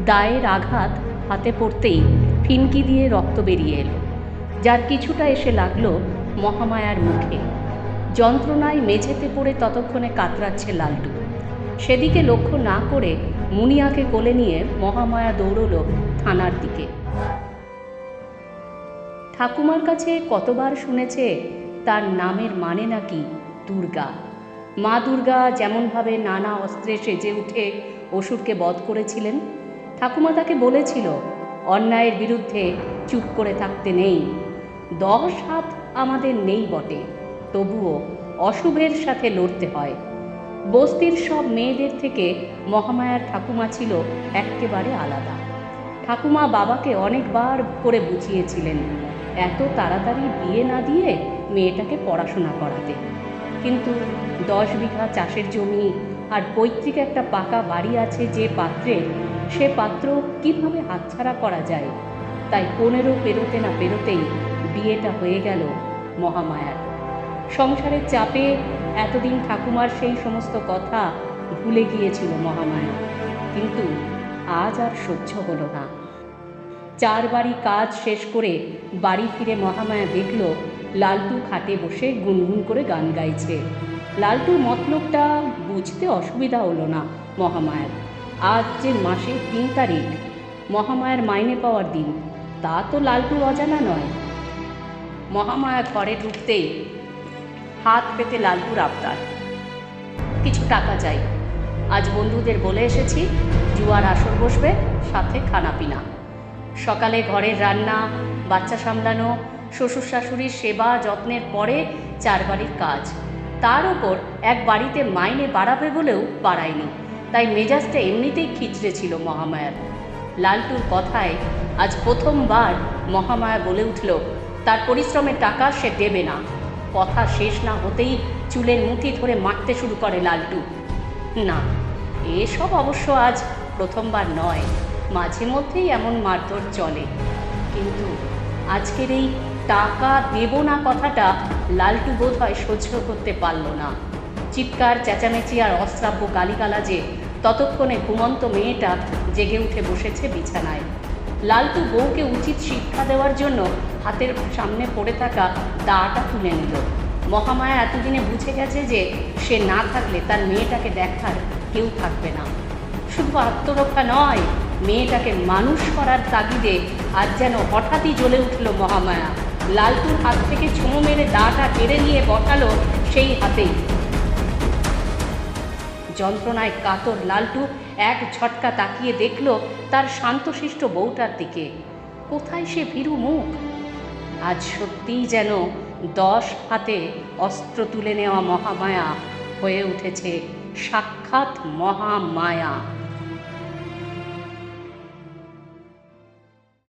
দায়ের আঘাত হাতে পড়তেই ফিনকি দিয়ে রক্ত বেরিয়ে এলো, যার কিছুটা এসে লাগলো মহামায়ার মুখে। যন্ত্রণায় মেঝেতে পড়ে ততক্ষণে কাতরাচ্ছে লালটু। সেদিকে লক্ষ্য না করে মুনিয়াকে কোলে নিয়ে মহামায়া দৌড়লো থানার দিকে। ঠাকুমার কাছে কতবার শুনেছে তার নামের মানে নাকি দুর্গা। মা দুর্গা যেমনভাবে নানা অস্ত্রে সেজে উঠে অসুরকে বধ করেছিলেন, ঠাকুমা তাকে বলেছিল অন্যায়ের বিরুদ্ধে চুপ করে থাকতে নেই। 10 হাত আমাদের নেই বটে, তবুও অশুভের সাথে লড়তে হয়। বস্তির সব মেয়েদের থেকে মহামায়ার ঠাকুমা ছিল একেবারে আলাদা। ঠাকুমা বাবাকে অনেকবার করে বুঝিয়েছিলেন এত তাড়াতাড়ি বিয়ে না দিয়ে মেয়েটাকে পড়াশোনা করাতে, কিন্তু 10 বিঘা চাষের জমি আর পৈতৃক একটা পাকা বাড়ি আছে যে পাত্রে, সে পাত্র কীভাবে হাতছাড়া করা যায়। তাই 15 পেরোতে না পেরোতেই বিয়েটা হয়ে গেল মহামায়ার। সংসারের চাপে এতদিন ঠাকুমার সেই সমস্ত কথা ভুলে গিয়েছিল মহামায়া, কিন্তু আজ আর সহ্য হলো না। 4 বাড়ি কাজ শেষ করে বাড়ি ফিরে মহামায়া দেখল লালটু খাটে বসে গুনগুন করে গান গাইছে। লালটুর মতলবটা বুঝতে অসুবিধা হলো না মহামায়ার। আজ যে মাসের 3 তারিখ, মহামায়ার মাইনে পাওয়ার দিন, তা তো লালটুর অজানা নয়। মহামায়া ঘরে ঢুকতেই হাত পেতে লালটুর আবদার, কিছু টাকা চাই, আজ বন্ধুদের বলে এসেছি জুয়ার আসর বসবে, সাথে খানাপিনা। সকালে ঘরের রান্না, বাচ্চা সামলানো, শ্বশুর শাশুড়ির সেবা যত্নের পরে 4 বাড়ির কাজ, তার ওপর এক বাড়িতে মাইনে বাড়াবে বলেও বাড়ায়নি। তাই মেজাজটা এমনিতেই খিচড়ে ছিল মহামায়ার। লালটুর কথায় আজ প্রথমবার মহামায়া বলে উঠল তার পরিশ্রমের টাকা সে দেবে না। কথা শেষ না হতেই চুলের মুঠি ধরে মারতে শুরু করে লালটু। না, এসব অবশ্য আজ প্রথমবার নয়, মাঝে মধ্যেই এমন মারধর চলে, কিন্তু আজকের এই টাকা দেব না কথাটা লালটু বোধ হয় সহ্য করতে পারল না। চিৎকার চেঁচামেচি আর অশ্রাব্য গালিগালাজে ততক্ষণে ঘুমন্ত মেয়েটা জেগে উঠে বসেছে বিছানায়। লালটু বউকে উচিত শিক্ষা দেওয়ার জন্য হাতের সামনে পড়ে থাকা দাটা তুলে নিল। মহামায়া এতদিনে বুঝে গেছে যে সে না থাকলে তার মেয়েটাকে দেখার কেউ থাকবে না। শুধু আত্মরক্ষা নয়, মেয়েটাকে মানুষ করার তাগিদে আজ যেন হঠাৎই জ্বলে উঠল মহামায়া। লালটুর হাত থেকে ছুঁড়ো মেরে দাটা কেড়ে নিয়ে বসালো সেই হাতেই। যন্ত্রণায় কাতর লালটু এক ঝটকা তাকিয়ে দেখল তার শান্তশিষ্ট বউটার দিকে। কোথায় সে ভীরু মুখ? আজ সত্যিই যেন 10 হাতে অস্ত্র তুলে নেওয়া মহামায়া হয়ে উঠেছে সাক্ষাৎ মহামায়া।